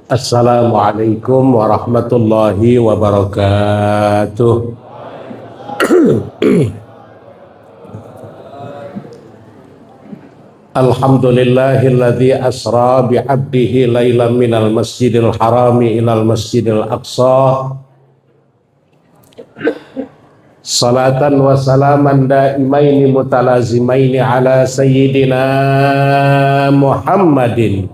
Assalamualaikum warahmatullahi wabarakatuh. Alhamdulillahilladzi asra bi'abdihi lailan minal masjidil harami ilal masjidil aqsa. Salatan wa salaman daimaini mutalazimaini ala sayyidina Muhammadin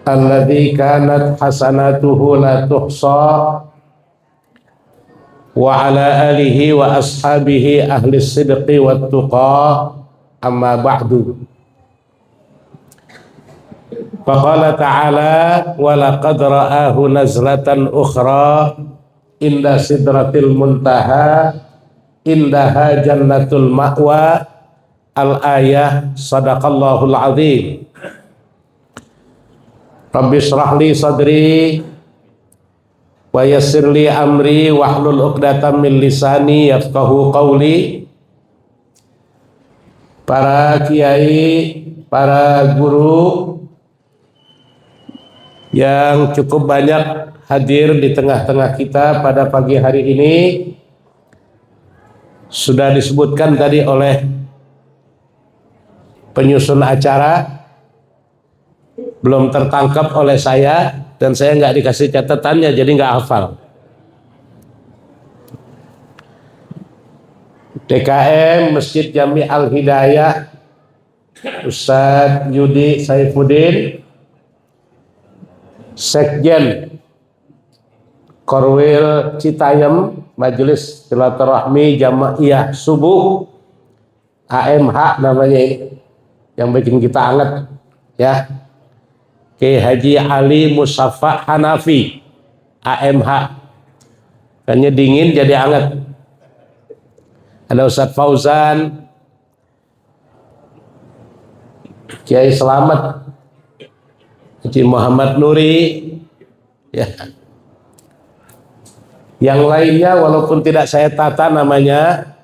alladzi kanat hasanatuhu la tuhsa wa ala alihi wa ashabihi ahli sidqi wat tuqa amma ba'du. Faqala ta'ala wa laqad ra'ahu nazlatan ukhra inda sidratil muntaha indaha jannatul ma'wa. Al-ayah. Sadaqallahul azim. Rabbi shrah li sadri wa yassir li amri wahlul 'uqdatam min lisani yafqahu qawli. Para kiai, para guru yang cukup banyak hadir di tengah-tengah kita pada pagi hari ini, sudah disebutkan tadi oleh penyusun acara, belum tertangkap oleh saya dan saya nggak dikasih catatannya, jadi nggak hafal. DKM Masjid Jami Al Hidayah Ustadz Yudi Saifuddin, Sekjen Korwil Citayam Majelis Silaturahmi Jamaiyah Subuh, AMH namanya ini, yang bikin kita anget ya. Kiai Haji Ali Musafa Hanafi, AMH, kayaknya dingin jadi anget. Ada Ustadz Fauzan, Kiai Selamat, Haji Muhammad Nuri ya. Yang lainnya walaupun tidak saya tata namanya,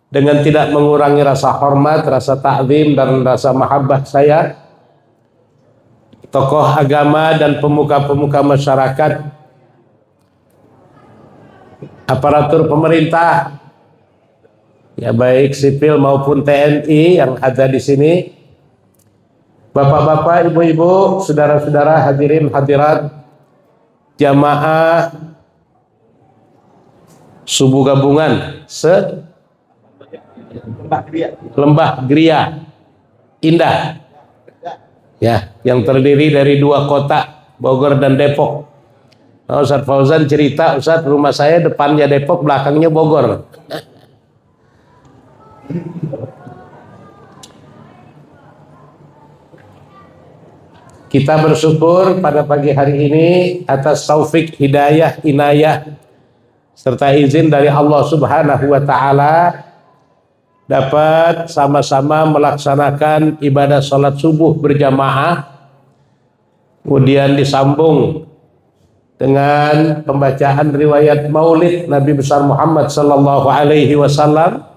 dengan tidak mengurangi rasa hormat, rasa ta'zim dan rasa mahabbah saya, tokoh agama dan pemuka-pemuka masyarakat, aparatur pemerintah, ya baik sipil maupun TNI yang ada di sini, bapak-bapak, ibu-ibu, saudara-saudara, hadirin hadirat, jamaah subuh gabungan Lembah Gria Indah ya, yang terdiri dari dua kota, Bogor dan Depok. Nah, Ustadz Fauzan cerita, Ustadz rumah saya depannya Depok, belakangnya Bogor. Kita bersyukur pada pagi hari ini atas taufik, hidayah, inayah serta izin dari Allah Subhanahu wa Ta'ala, dapat sama-sama melaksanakan ibadah sholat subuh berjamaah, kemudian disambung dengan pembacaan riwayat maulid Nabi besar Muhammad sallallahu alaihi wasallam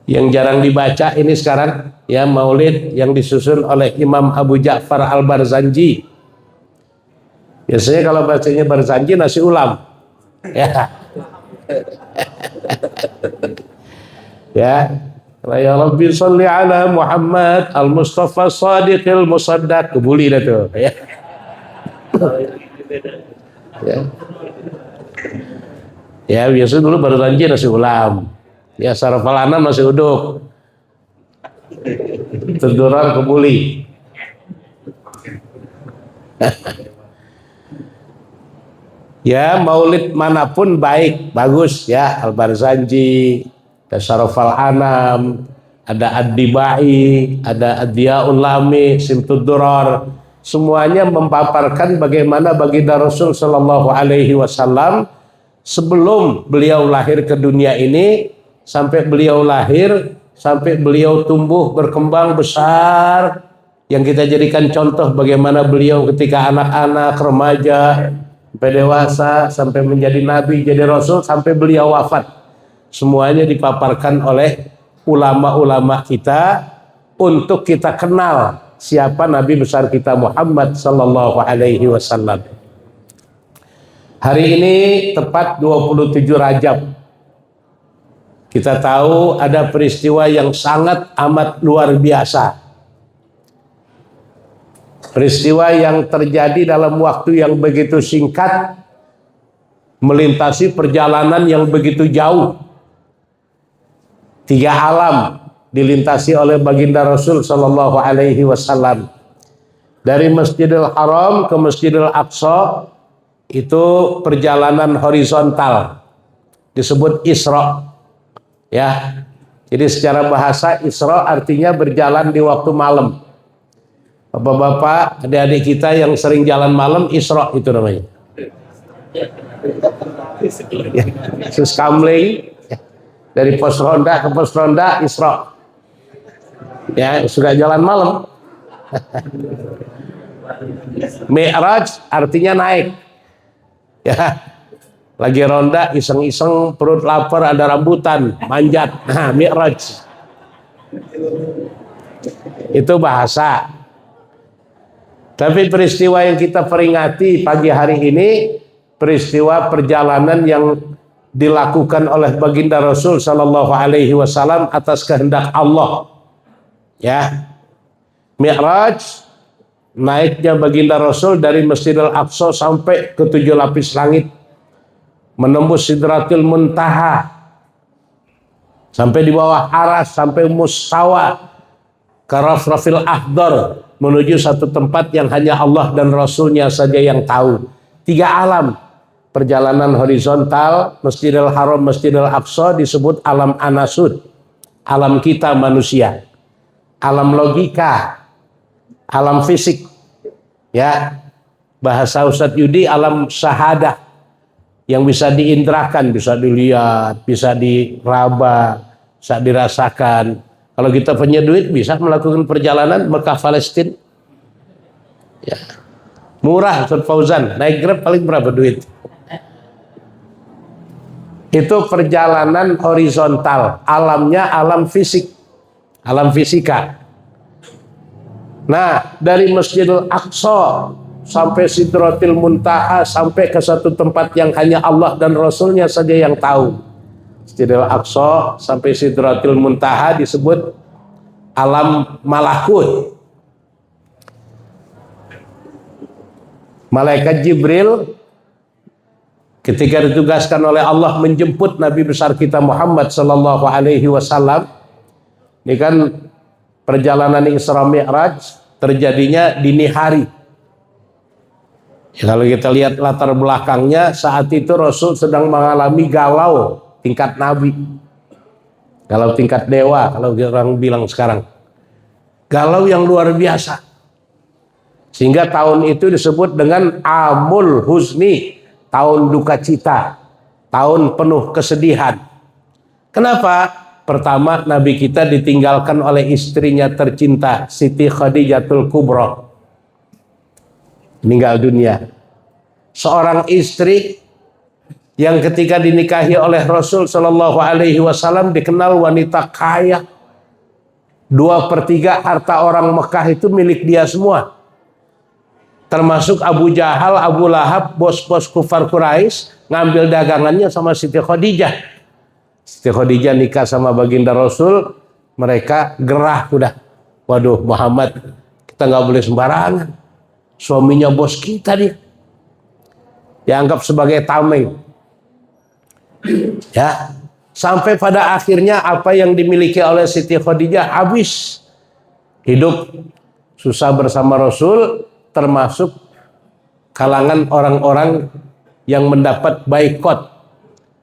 yang jarang dibaca ini sekarang ya, maulid yang disusun oleh Imam Abu Ja'far Al-Barzanji. Biasanya kalau bacanya Barzanji nasi ulam ya. Ya, ya Rabbi sholli ala Muhammad al-Mustafa Shadiqil Musaddaq, kebuli dah tu ya. Ya. Ya, biasa dulu baru janji nasi ulam. Ya, sarafal anam nasi uduk. Terdurar kebuli. Ya, maulid manapun baik, bagus ya, Al-Barzanji, ada Syarafal Anam, ada Ad-Dibai, ada Ad-Diyaul Lami, Simtud Durar. Semuanya mempaparkan bagaimana baginda Rasul sallallahu alaihi wasallam sebelum beliau lahir ke dunia ini, sampai beliau lahir, sampai beliau tumbuh berkembang besar, yang kita jadikan contoh bagaimana beliau ketika anak-anak, remaja, sampai dewasa, sampai menjadi nabi, jadi rasul, sampai beliau wafat. Semuanya dipaparkan oleh ulama-ulama kita untuk kita kenal siapa Nabi besar kita Muhammad sallallahu alaihi wasallam. Hari ini tepat 27 Rajab. Kita tahu ada peristiwa yang sangat amat luar biasa. Peristiwa yang terjadi dalam waktu yang begitu singkat, melintasi perjalanan yang begitu jauh. 3 alam dilintasi oleh baginda Rasul sallallahu alaihi wasallam. Dari Masjidil Haram ke Masjidil Aqsa itu perjalanan horizontal, disebut Isra. Ya. Jadi secara bahasa Isra artinya berjalan di waktu malam. Bapak-bapak, adik-adik kita yang sering jalan malam, Isra itu namanya. Ya, sus kamling dari pos ronda ke pos ronda, Isra. Ya, suka jalan malam. Mi'raj artinya naik. Ya, lagi ronda iseng-iseng perut lapar ada rambutan manjat. Nah, Mi'raj. Itu bahasa. Tapi peristiwa yang kita peringati pagi hari ini, peristiwa perjalanan yang dilakukan oleh baginda Rasul sallallahu alaihi wasallam atas kehendak Allah. Ya. Mi'raj, naiknya baginda Rasul dari Masjidil Aqsa sampai ke 7 lapis langit, menembus Sidratil Muntaha, sampai di bawah aras, sampai Mustawa, ke Rafrafil Akhdar, menuju satu tempat yang hanya Allah dan Rasulnya saja yang tahu. 3 alam. Perjalanan horizontal, Masjidil Haram, Masjidil Aqsa disebut alam anasud. Alam kita manusia. Alam logika. Alam fisik. Ya. Bahasa Ustadz Yudi, alam syahadah. Yang bisa diindrakan, bisa dilihat, bisa diraba, bisa dirasakan. Kalau kita punya duit bisa melakukan perjalanan Mekah Palestina. Ya. Murah Ustaz Fauzan, naik Grab paling berapa duit? Itu perjalanan horizontal, alamnya alam fisik, alam fisika. Nah, dari Masjidil Aqsa sampai Sidratil Muntaha, sampai ke satu tempat yang hanya Allah dan Rasulnya saja yang tahu. Masjidil Aqsa sampai Sidratil Muntaha disebut alam malakut. Malaikat Jibril ketika ditugaskan oleh Allah menjemput Nabi besar kita Muhammad sallallahu alaihi wasallam, ini kan perjalanan Isra Mi'raj terjadinya dini hari. Ya, kalau kita lihat latar belakangnya, saat itu Rasul sedang mengalami galau tingkat nabi, galau tingkat dewa kalau orang bilang sekarang, galau yang luar biasa, sehingga tahun itu disebut dengan Amul Huzni, tahun duka cita, tahun penuh kesedihan. Kenapa? Pertama, Nabi kita ditinggalkan oleh istrinya tercinta Siti Khadijatul Kubra, meninggal dunia. Seorang istri yang ketika dinikahi oleh Rasul Shallallahu Alaihi Wasallam dikenal wanita kaya. 2/3 harta orang Mekah itu milik dia semua, termasuk Abu Jahal, Abu Lahab, bos-bos kufar Quraisy ngambil dagangannya sama Siti Khadijah. Siti Khadijah nikah sama baginda Rasul, mereka gerah udah. Waduh Muhammad, kita nggak boleh sembarangan, suaminya bos kita dia, dianggap sebagai tameng. Ya, sampai pada akhirnya apa yang dimiliki oleh Siti Khadijah habis. Hidup susah bersama Rasul, termasuk kalangan orang-orang yang mendapat baikot.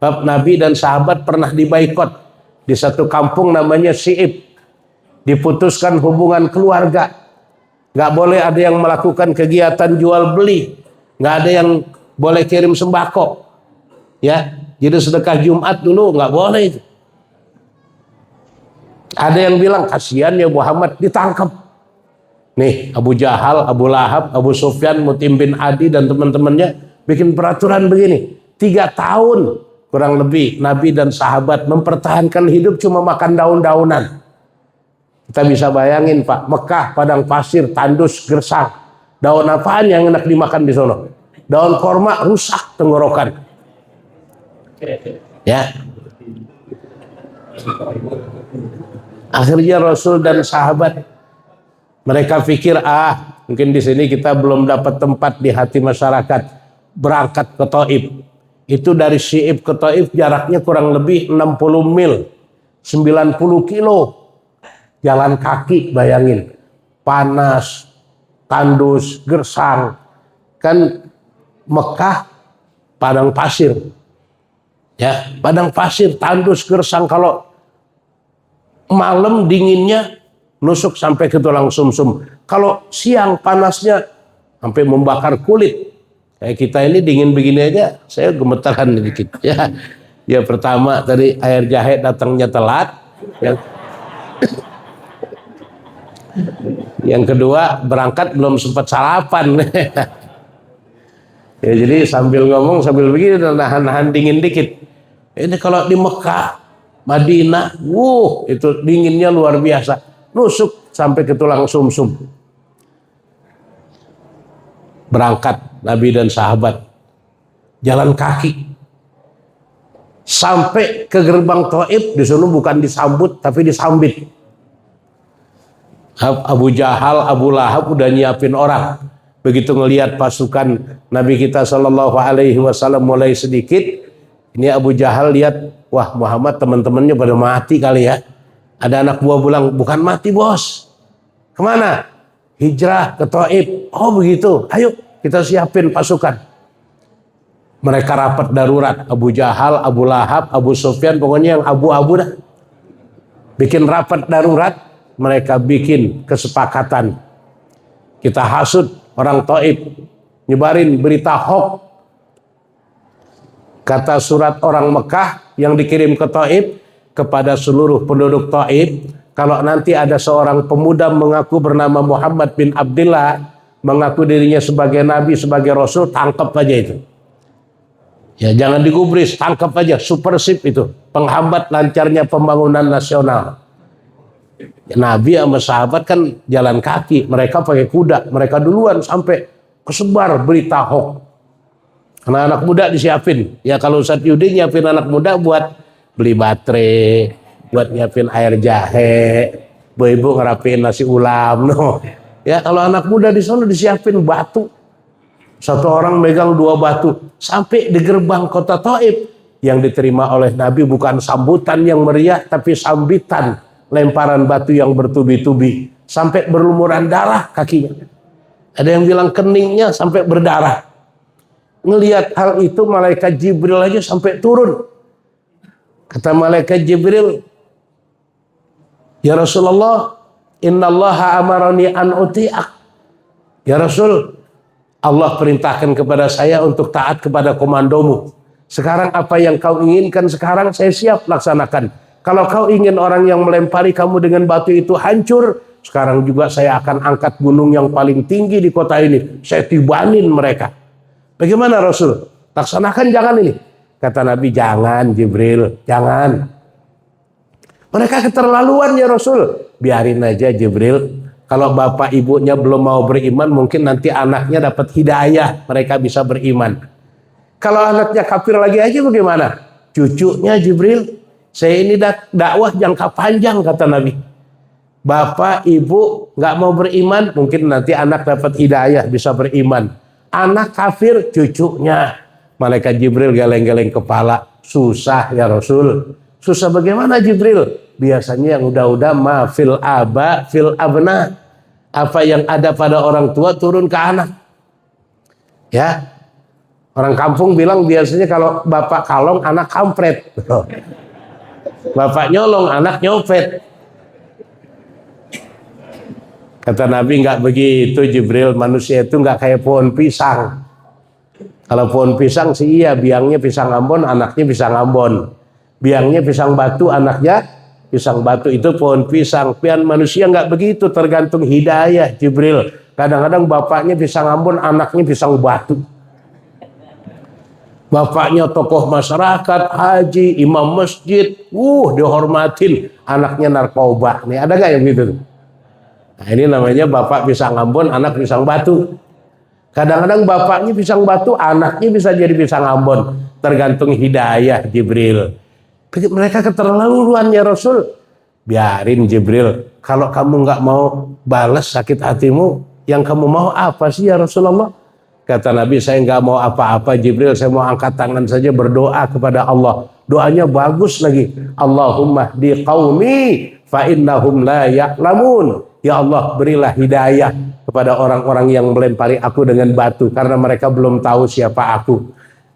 Bab Nabi dan sahabat pernah dibaikot di satu kampung namanya Si'ib. Diputuskan hubungan keluarga. Nggak boleh ada yang melakukan kegiatan jual beli, nggak ada yang boleh kirim sembako. Ya, jadi sedekah Jumat dulu nggak boleh itu. Ada yang bilang kasihan ya Muhammad ditangkap. Nih Abu Jahal, Abu Lahab, Abu Sufyan, Mutim bin Adi dan teman-temannya bikin peraturan begini. 3 tahun kurang lebih Nabi dan sahabat mempertahankan hidup cuma makan daun-daunan. Kita bisa bayangin Pak, Mekah, padang pasir, tandus, gersang. Daun apaan yang enak dimakan di sono? Daun korma rusak tenggorokan. Ya. Akhirnya Rasul dan sahabat mereka pikir mungkin di sini kita belum dapat tempat di hati masyarakat, berangkat ke Taif. Itu dari Syi'ib ke Taif jaraknya kurang lebih 60 mil, 90 kilo. Jalan kaki, bayangin. Panas, tandus, gersang. Kan Mekah padang pasir. Ya, padang pasir, tandus, gersang. Kalau malam dinginnya nusuk sampai ke tulang sumsum. Kalau siang panasnya sampai membakar kulit. Kayak kita ini dingin begini aja, saya gemetaran dikit. Ya pertama tadi air jahe datangnya telat. Yang kedua berangkat belum sempat sarapan. Ya, jadi sambil ngomong sambil begini nahan-nahan dingin dikit. Ini kalau di Mekah, Madinah, itu dinginnya luar biasa. Nusuk sampai ke tulang sumsum. Berangkat Nabi dan sahabat jalan kaki sampai ke gerbang Taif. Di sana bukan disambut tapi disambit. Abu Jahal, Abu Lahab udah nyiapin orang. Begitu ngelihat pasukan Nabi kita Shallallahu Alaihi Wasallam mulai sedikit, ini Abu Jahal lihat, wah Muhammad teman-temannya pada mati kali ya. Ada anak buah bilang, bukan mati bos. Kemana? Hijrah ke Taif. Oh begitu, ayo kita siapin pasukan. Mereka rapat darurat, Abu Jahal, Abu Lahab, Abu Sufyan, pokoknya yang abu-abu dah. Bikin rapat darurat. Mereka bikin kesepakatan. Kita hasut orang Taif, nyebarin berita hoax. Kata surat orang Mekah yang dikirim ke Taif kepada seluruh penduduk Taif, kalau nanti ada seorang pemuda mengaku bernama Muhammad bin Abdullah, mengaku dirinya sebagai nabi, sebagai rasul, tangkap aja itu. Ya jangan digubris, tangkap aja, supersip itu, penghambat lancarnya pembangunan nasional. Nabi sama sahabat kan jalan kaki, mereka pakai kuda, mereka duluan sampai kesebar berita hoax. Karena anak muda disiapin, ya kalau Ustadz Yudi nyiapin anak muda buat beli baterai, buat nyiapin air jahe, ibu ngerapiin nasi ulam, Ya kalau anak muda di sana disiapin batu, satu orang megang 2 batu, sampai di gerbang kota Taif. Yang diterima oleh Nabi bukan sambutan yang meriah, tapi sambitan. Lemparan batu yang bertubi-tubi sampai berlumuran darah kakinya. Ada yang bilang keningnya sampai berdarah. Ngelihat hal itu malaikat Jibril aja sampai turun. Kata malaikat Jibril, ya Rasulullah, innallaha amarani an uti'ak. Ya Rasul, Allah perintahkan kepada saya untuk taat kepada komandomu. Sekarang apa yang kau inginkan sekarang saya siap laksanakan. Kalau kau ingin orang yang melempari kamu dengan batu itu hancur, sekarang juga saya akan angkat gunung yang paling tinggi di kota ini. Saya tibanin mereka. Bagaimana Rasul? Laksanakan jangan ini. Kata Nabi, jangan Jibril, jangan. Mereka keterlaluan ya Rasul. Biarin aja Jibril. Kalau bapak ibunya belum mau beriman, mungkin nanti anaknya dapat hidayah. Mereka bisa beriman. Kalau anaknya kafir lagi aja bagaimana? Cucunya Jibril. Saya ini dakwah jangka panjang kata Nabi. Bapak, ibu nggak mau beriman, mungkin nanti anak dapat hidayah bisa beriman. Anak kafir, cucunya. Malaikat Jibril geleng-geleng kepala. Susah ya Rasul. Susah bagaimana Jibril? Biasanya yang udah-udah ma fil aba fil abna. Apa yang ada pada orang tua turun ke anak. Ya. Orang kampung bilang biasanya kalau bapak kalong, anak kampret. Bapak nyolong, anak nyopet. Kata Nabi nggak begitu Jibril, manusia itu nggak kayak pohon pisang. Kalau pohon pisang sih iya, biangnya pisang Ambon, anaknya pisang Ambon. Biangnya pisang batu, anaknya pisang batu, itu pohon pisang. Pian manusia nggak begitu, tergantung hidayah Jibril. Kadang-kadang bapaknya pisang Ambon, anaknya pisang batu. Bapaknya tokoh masyarakat, haji, imam masjid, dihormatin. Anaknya narkoba. Nih ada nggak yang gitu? Nah, ini namanya bapak pisang Ambon, anak pisang batu. Kadang-kadang bapaknya pisang batu, anaknya bisa jadi pisang Ambon. Tergantung hidayah Jibril. Mereka keterlaluan ya Rasul. Biarin Jibril. Kalau kamu nggak mau balas sakit hatimu, yang kamu mau apa sih ya Rasulullah? Kata Nabi, saya nggak mau apa-apa Jibril, saya mau angkat tangan saja berdoa kepada Allah. Doanya bagus lagi. Allahumma di qaumi fa innahum la ya'lamun. Ya Allah, berilah hidayah kepada orang-orang yang melempari aku dengan batu karena mereka belum tahu siapa aku.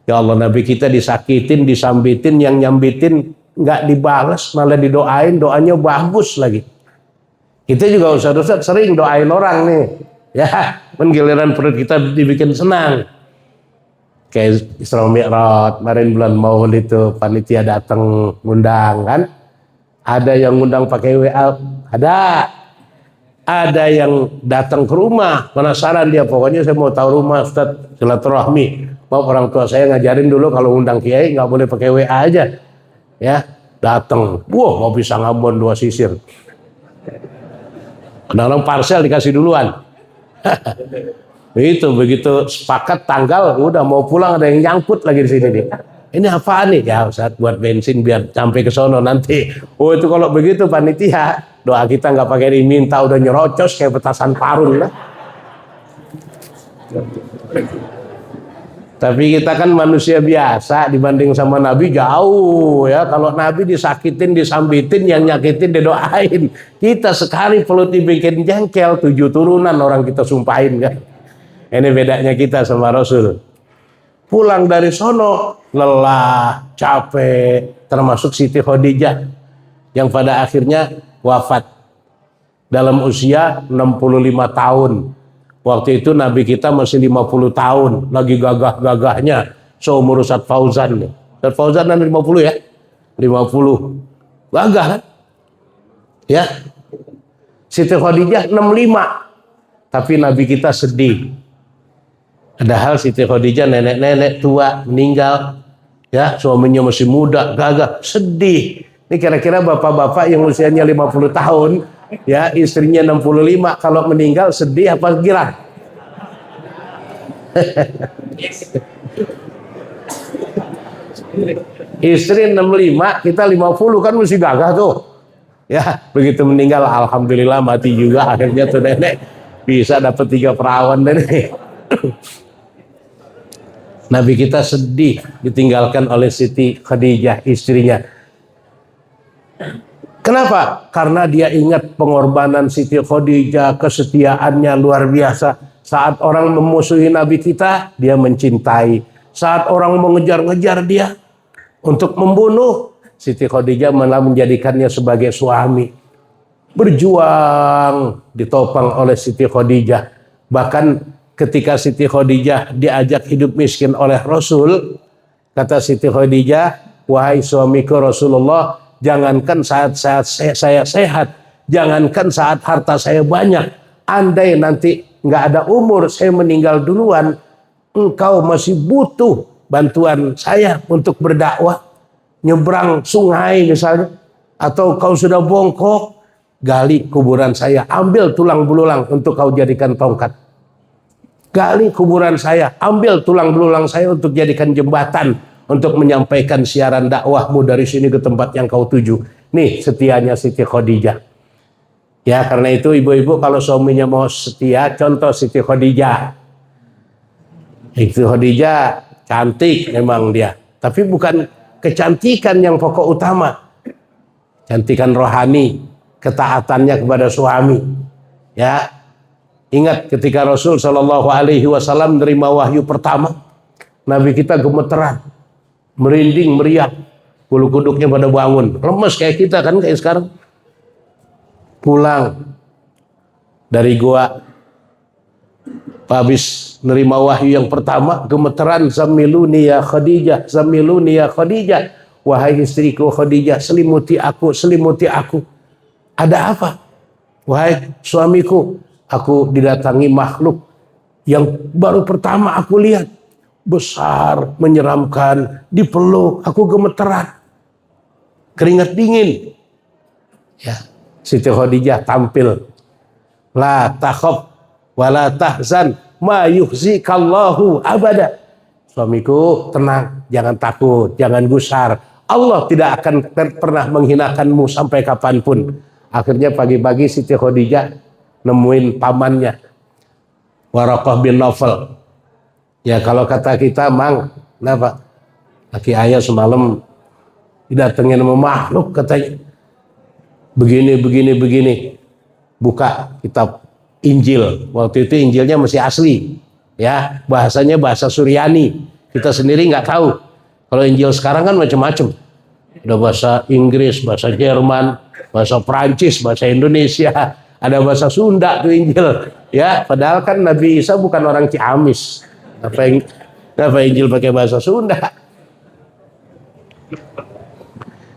Ya Allah, Nabi kita disakitin, disambitin, yang nyambitin nggak dibalas, malah didoain, doanya bagus lagi. Kita juga Ustaz sering doain orang nih. Ya, giliran perut kita dibikin senang. Kayak Isra Mi'raj, kemarin bulan Maulid itu panitia datang ngundang kan. Ada yang ngundang pakai WA, ada. Ada yang datang ke rumah, penasaran dia, pokoknya saya mau tahu rumah Ustaz, silaturahmi. Mau orang tua saya ngajarin dulu kalau undang kiai nggak boleh pakai WA aja. Ya, datang. Mau pisang Ambon 2 sisir. Kadang-kadang parcel dikasih duluan. Itu begitu sepakat tanggal udah mau pulang ada yang nyangkut lagi di sini nih. Ini apaan nih? Ya Ustaz, buat bensin biar sampai ke sono nanti. Itu kalau begitu panitia, doa kita nggak pakai diminta, udah nyerocos kayak petasan parun lah. Tapi kita kan manusia biasa dibanding sama Nabi jauh ya. Kalau Nabi disakitin, disambitin, yang nyakitin didoain. Kita sekali perlu dibikin jengkel, 7 turunan orang kita sumpahin kan. Ini bedanya kita sama Rasul. Pulang dari sono lelah, capek, termasuk Siti Khadijah yang pada akhirnya wafat dalam usia 65 tahun. Waktu itu Nabi kita masih 50 tahun, lagi gagah-gagahnya seumur Ustaz Fauzan. Ustaz Fauzan kan 50 ya? 50. Gagah kan? Ya. Siti Khadijah 65. Tapi Nabi kita sedih. Padahal Siti Khadijah nenek-nenek tua meninggal. Ya, suaminya masih muda, gagah, sedih. Ini kira-kira bapak-bapak yang usianya 50 tahun, ya istrinya 65, kalau meninggal sedih apa girang? Istri 65, kita 50 kan mesti gagah tuh. Ya, begitu meninggal alhamdulillah mati juga akhirnya tuh nenek bisa dapat 3 perawan nenek. Nabi kita sedih ditinggalkan oleh Siti Khadijah istrinya. Kenapa? Karena dia ingat pengorbanan Siti Khadijah, kesetiaannya luar biasa. Saat orang memusuhi Nabi kita, dia mencintai. Saat orang mengejar-ngejar dia untuk membunuh, Siti Khadijah malah menjadikannya sebagai suami. Berjuang ditopang oleh Siti Khadijah. Bahkan ketika Siti Khadijah diajak hidup miskin oleh Rasul, kata Siti Khadijah, wahai suamiku Rasulullah, jangankan saat saya sehat, jangankan saat harta saya banyak, andai nanti nggak ada umur, saya meninggal duluan, engkau masih butuh bantuan saya untuk berdakwah, nyebrang sungai misalnya, atau kau sudah bongkok, gali kuburan saya, ambil tulang belulang untuk kau jadikan tongkat. Gali kuburan saya, ambil tulang belulang saya untuk jadikan jembatan untuk menyampaikan siaran dakwahmu dari sini ke tempat yang kau tuju. Nih setianya Siti Khadijah. Ya karena itu ibu-ibu kalau suaminya mau setia, contoh Siti Khadijah. Siti Khadijah cantik memang dia, tapi bukan kecantikan yang pokok utama. Cantikan rohani, ketaatannya kepada suami. Ya. Ingat ketika Rasul Shallallahu Alaihi Wasallam menerima wahyu pertama, Nabi kita gemeteran, merinding, meriang, bulu kuduknya pada bangun, lemes kayak kita kan kayak sekarang. Pulang dari gua, habis menerima wahyu yang pertama, gemeteran, zamiluni ya Khadijah, zamiluni ya Khadijah, wahai istriku Khadijah, selimuti aku, selimuti aku. Ada apa? Wahai suamiku, aku didatangi makhluk yang baru pertama aku lihat. besar, menyeramkan, dipeluk, aku gemeteran, keringat dingin. Ya, Siti Khadijah tampil, la takhaf wa la tahzan ma yuhzikallahu abada. Suamiku, tenang, jangan takut, jangan gusar. Allah tidak akan pernah menghinakanmu sampai kapanpun. Akhirnya pagi-pagi Siti Khadijah nemuin pamannya, Waraqah bin Nawfal. Ya kalau kata kita, Mang, kenapa? Laki ayah semalam didatengin sama makhluk katanya. Begini. Buka kitab Injil. Waktu itu Injilnya masih asli. Ya, bahasanya bahasa Suryani. Kita sendiri nggak tahu. Kalau Injil sekarang kan macam-macam. Ada bahasa Inggris, bahasa Jerman, bahasa Prancis, bahasa Indonesia, ada bahasa Sunda tuh Injil. Ya, padahal kan Nabi Isa bukan orang Ciamis. Apa Injil pakai bahasa Sunda?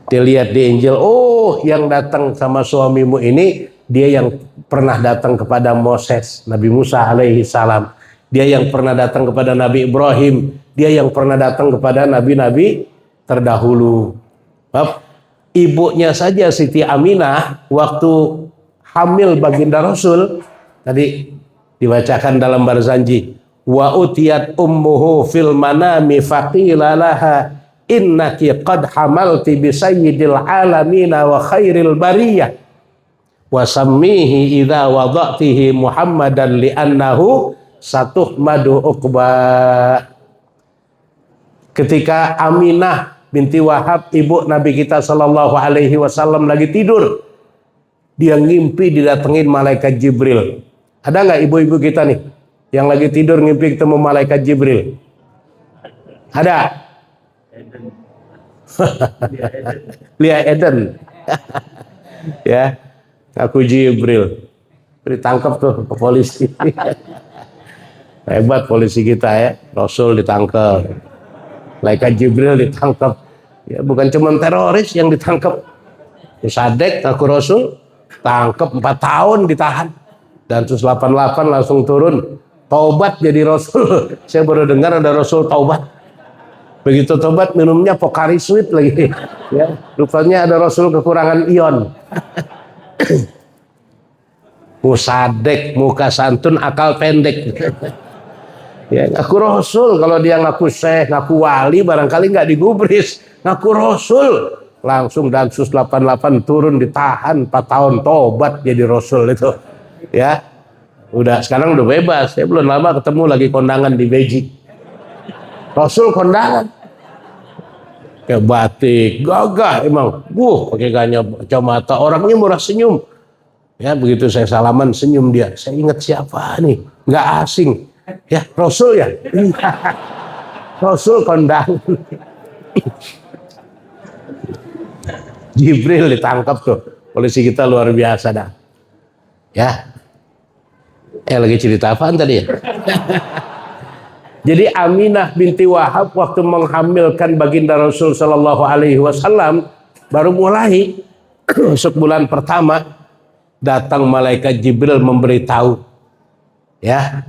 Dia lihat di Injil, oh yang datang sama suamimu ini, dia yang pernah datang kepada Moses, Nabi Musa alaihi salam. Dia yang pernah datang kepada Nabi Ibrahim. Dia yang pernah datang kepada nabi-nabi terdahulu. Ibunya saja Siti Aminah waktu hamil baginda Rasul tadi dibacakan dalam Barzanji, wa utiyat ummuhu fil manami faqila laha innaki qad hamalti bi sayyidil alamin wa khairil bariyah wa sammihi idza wada'tihi Muhammadan li'annahu satuhmadu uqba. Ketika Aminah binti Wahab, ibu Nabi kita Shallallahu Alaihi Wasallam lagi tidur, dia ngimpi didatengin malaikat Jibril. Ada nggak ibu-ibu kita nih yang lagi tidur ngimpi ketemu malaikat Jibril? Ada? Lia Eden. Ya, aku Jibril. Ditangkap tuh ke polisi. Hebat polisi kita ya. Rasul ditangkap, malaikat Jibril ditangkap. Ya, bukan cuma teroris yang ditangkap. Sadek aku Rasul tangkap 4 tahun ditahan. Dan 188 langsung turun. Taubat jadi Rasul. Saya baru dengar ada Rasul taubat. Begitu taubat minumnya Pocari Sweat lagi. Ya, rupanya ada Rasul kekurangan ion. Musadek, muka santun, akal pendek. Ya, ngaku Rasul. Kalau dia ngaku syekh, ngaku wali, barangkali nggak digubris. Ngaku Rasul, langsung Densus 88 turun, ditahan 4 tahun, tobat jadi Rasul itu. Ya, udah sekarang udah bebas. Saya belum lama ketemu lagi kondangan di Beji. Rasul kondangan, kayak batik, gagah emang. Pakai kacamata, orangnya murah senyum. Ya, begitu saya salaman senyum dia. Saya ingat siapa nih, nggak asing. Ya, Rasul ya. Rasul kondangan. Jibril ditangkap tuh. Polisi kita luar biasa dah. Ya. Lagi cerita apaan tadi ya? Jadi Aminah binti Wahab waktu menghamilkan baginda Rasul Shallallahu Alaihi Wasallam baru mulai sebulan pertama datang malaikat Jibril memberitahu, ya,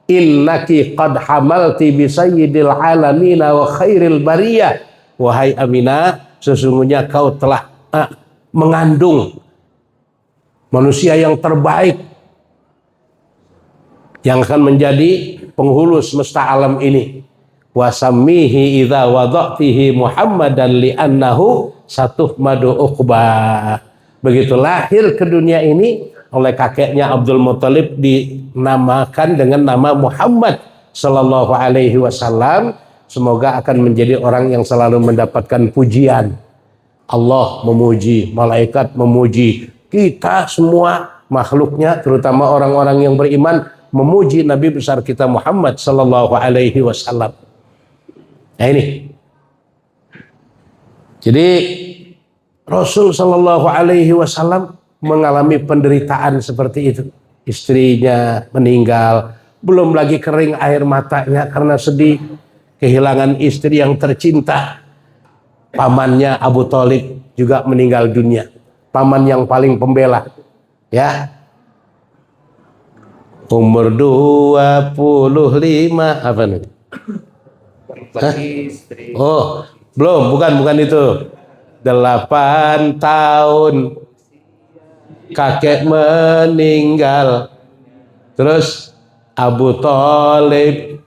innaki qad hamalti bi sayyidil alamin wa khairil bariyah. Wahai Aminah, sesungguhnya kau telah mengandung manusia yang terbaik yang akan menjadi penghulu semesta alam ini. Wasammihi idza wada'tihi Muhammadan li'annahu satuhmadu uqba. Begitu lahir ke dunia ini oleh kakeknya Abdul Muthalib dinamakan dengan nama Muhammad sallallahu alaihi wasallam. Semoga akan menjadi orang yang selalu mendapatkan pujian. Allah memuji, malaikat memuji, kita semua makhluknya terutama orang-orang yang beriman memuji Nabi besar kita Muhammad sallallahu alaihi wasallam. Nah ini. Jadi Rasul sallallahu alaihi wasallam mengalami penderitaan seperti itu. Istrinya meninggal, belum lagi kering air matanya karena sedih kehilangan istri yang tercinta. Pamannya Abu Thalib juga meninggal dunia. Paman yang paling pembela. Ya. Umur 25 apa nih? Hah? Oh, belum, bukan itu. 8 tahun kakek meninggal. Terus Abu Thalib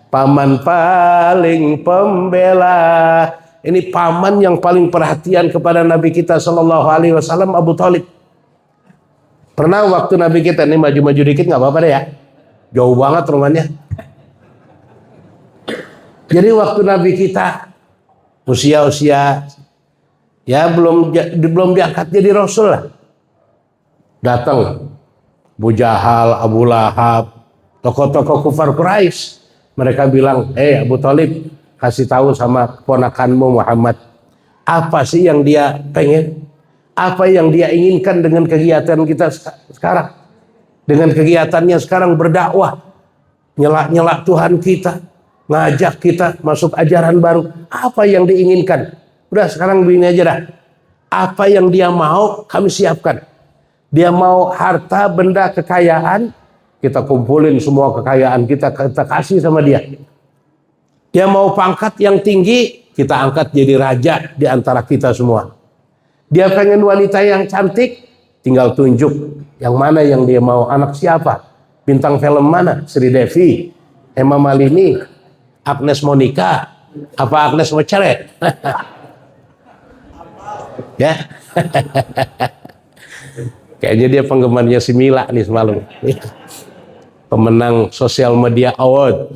paman paling pembela. Ini paman yang paling perhatian kepada Nabi kita Shallallahu Alaihi Wasallam, Abu Thalib. Pernah waktu Nabi kita ini maju-maju dikit nggak apa-apa deh ya, jauh banget rumahnya. Jadi waktu Nabi kita usia ya belum diangkat jadi Rasul lah, datang Abu Jahal, Abu Lahab, tokoh-tokoh kufar Quraisy. Mereka bilang, Abu Thalib, kasih tahu sama ponakanmu Muhammad, apa sih yang dia pengen, apa yang dia inginkan dengan kegiatan kita sekarang, dengan kegiatannya sekarang berdakwah, nyelak Tuhan kita, ngajak kita masuk ajaran baru, apa yang diinginkan. Udah sekarang begini aja dah, apa yang dia mau kami siapkan. Dia mau harta, benda, kekayaan, kita kumpulin semua kekayaan kita kasih sama dia. Dia mau pangkat yang tinggi, kita angkat jadi raja di antara kita semua. Dia pengen wanita yang cantik, tinggal tunjuk yang mana yang dia mau, anak siapa, bintang film mana, Sri Devi, Emma Malini, Agnes Monica, apa Agnes mau cerai? Ya. Kayaknya dia penggemarnya si Mila nih semalam. Pemenang Social Media Award.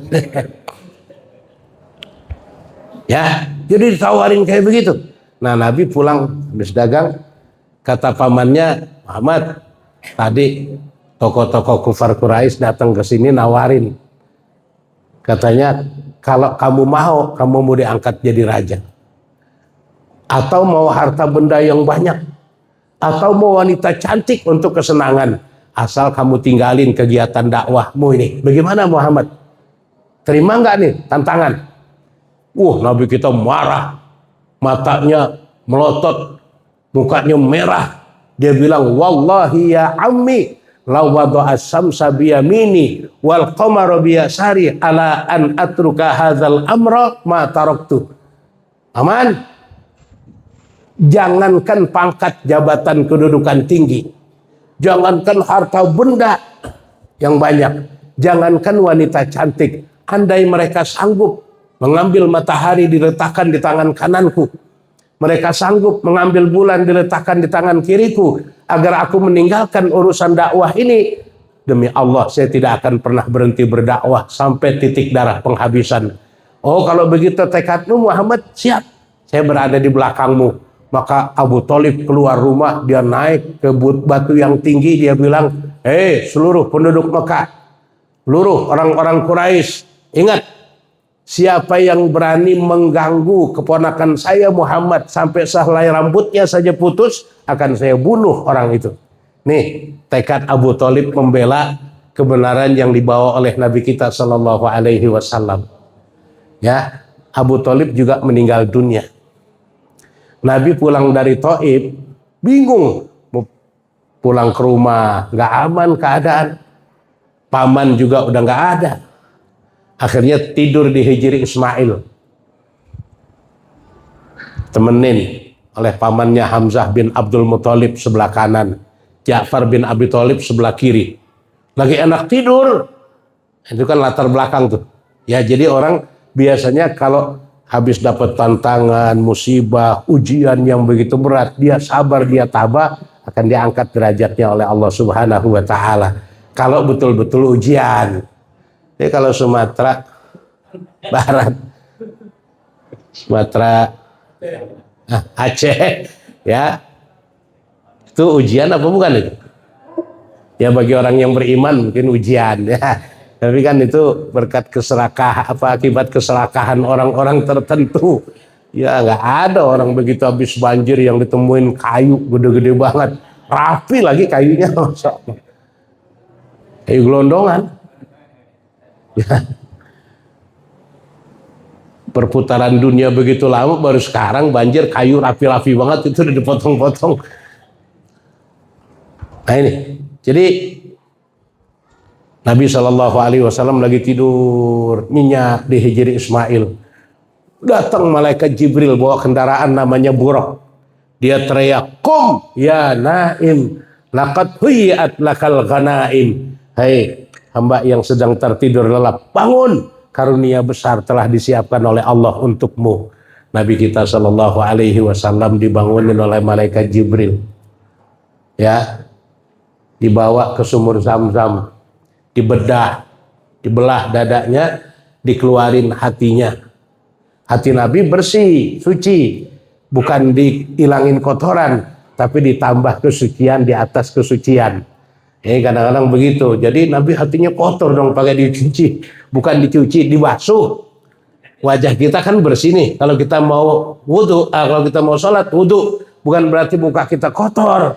Ya, jadi ditawarin kayak begitu. Nah, Nabi pulang habis dagang, kata pamannya, Muhammad, tadi tokoh-tokoh kufar Quraisy datang ke sini nawarin. Katanya, kalau kamu mau diangkat jadi raja. Atau mau harta benda yang banyak. Atau mau wanita cantik untuk kesenangan. Asal kamu tinggalin kegiatan dakwahmu ini. Bagaimana Muhammad? Terima nggak nih tantangan? Nabi kita marah. Matanya melotot. Mukanya merah. Dia bilang, Wallahi ya ammi. Law wada'a syamsa biyamini. Wal qamara biyasari. Ala an atruka hadzal amra ma taraktu. Aman? Jangankan pangkat jabatan kedudukan tinggi. Jangankan harta benda yang banyak. Jangankan wanita cantik. Andai mereka sanggup mengambil matahari diletakkan di tangan kananku. Mereka sanggup mengambil bulan diletakkan di tangan kiriku. Agar aku meninggalkan urusan dakwah ini. Demi Allah saya tidak akan pernah berhenti berdakwah sampai titik darah penghabisan. Oh kalau begitu tekadmu Muhammad, siap. Saya berada di belakangmu. Maka Abu Thalib keluar rumah, dia naik ke batu yang tinggi, dia bilang, seluruh penduduk Mekah, seluruh orang-orang Quraisy, ingat, siapa yang berani mengganggu keponakan saya Muhammad sampai sehelai rambutnya saja putus, akan saya bunuh orang itu. Nih, tekad Abu Thalib membela kebenaran yang dibawa oleh Nabi kita Shallallahu Alaihi Wasallam. Ya, Abu Thalib juga meninggal dunia. Nabi pulang dari Thaif, bingung, pulang ke rumah, nggak aman keadaan, paman juga udah nggak ada. Akhirnya tidur di Hijri Ismail, temenin oleh pamannya Hamzah bin Abdul Muthalib sebelah kanan, Ja'far bin Abi Thalib sebelah kiri. Lagi enak tidur, itu kan latar belakang tuh. Ya jadi orang biasanya kalau habis dapat tantangan, musibah, ujian yang begitu berat, dia sabar, dia tabah, akan diangkat derajatnya oleh Allah Subhanahu wa Ta'ala. Kalau betul-betul ujian. Jadi kalau Sumatera Barat, Sumatera Aceh, ya, itu ujian apa bukan itu? Ya bagi orang yang beriman mungkin ujian, ya. Tapi kan itu berkat akibat keserakahan orang-orang tertentu. Ya nggak ada orang begitu habis banjir yang ditemuin kayu gede-gede banget, rapi lagi kayunya, kayu gelondongan. Ya. Perputaran dunia begitu lama, baru sekarang banjir kayu rapi-rapi banget itu udah dipotong-potong. Nah ini, jadi Nabi Shallallahu Alaihi Wasallam lagi tidur nyenyak di hijri Ismail. Datang malaikat Jibril bawa kendaraan namanya Buraq. Dia teriak, "Qum ya Naim, laqad huyiat lakal ghanaim." Hai hamba yang sedang tertidur lelap, bangun, karunia besar telah disiapkan oleh Allah untukmu. Nabi kita Shallallahu Alaihi Wasallam dibangunin oleh malaikat Jibril, ya, dibawa ke sumur Zam-Zam, dibelah dadanya, dikeluarin hatinya. Hati Nabi bersih, suci, bukan dihilangin kotoran, tapi ditambah kesucian di atas kesucian. Kadang-kadang begitu. Jadi Nabi hatinya kotor dong, pakai dicuci, bukan dicuci, dibasuh. Wajah kita kan bersih nih. Kalau kita mau wudhu, kalau kita mau sholat wudhu, bukan berarti muka kita kotor.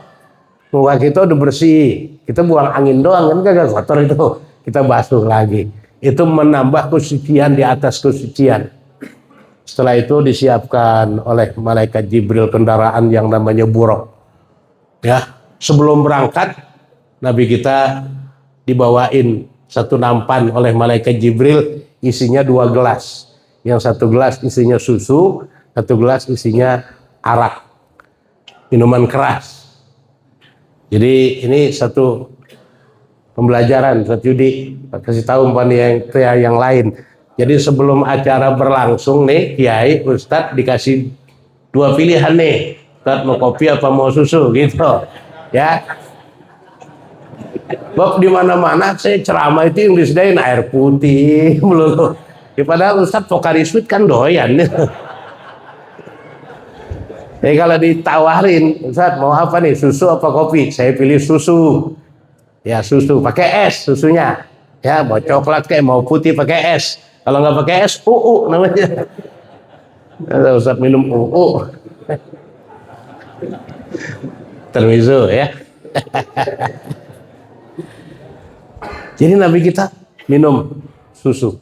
Muka kita udah bersih, kita buang angin doang kan kagak kotor itu, kita basuh lagi. Itu menambah kesucian di atas kesucian. Setelah itu disiapkan oleh malaikat Jibril kendaraan yang namanya Buraq. Ya, sebelum berangkat Nabi kita dibawain satu nampan oleh malaikat Jibril, isinya 2 gelas. Yang 1 gelas isinya susu, 1 gelas isinya arak, minuman keras. Jadi ini satu pembelajaran, Ustaz Yudi kasih tahu yang lain. Jadi sebelum acara berlangsung nih, Kiai, Ustadz dikasih 2 pilihan nih, Ustadz mau kopi apa mau susu gitu, ya. Bob di mana-mana saya ceramah itu yang disediain air putih melulu. Ya, padahal Ustadz Pokari Sweet kan doyan. Kalau ditawarin, Ustaz mau apa nih, susu apa kopi? Saya pilih susu. Ya susu, pakai es susunya. Ya mau coklat kayak mau putih pakai es. Kalau nggak pakai es, namanya. Ustaz minum Termisu ya. Jadi Nabi kita minum susu.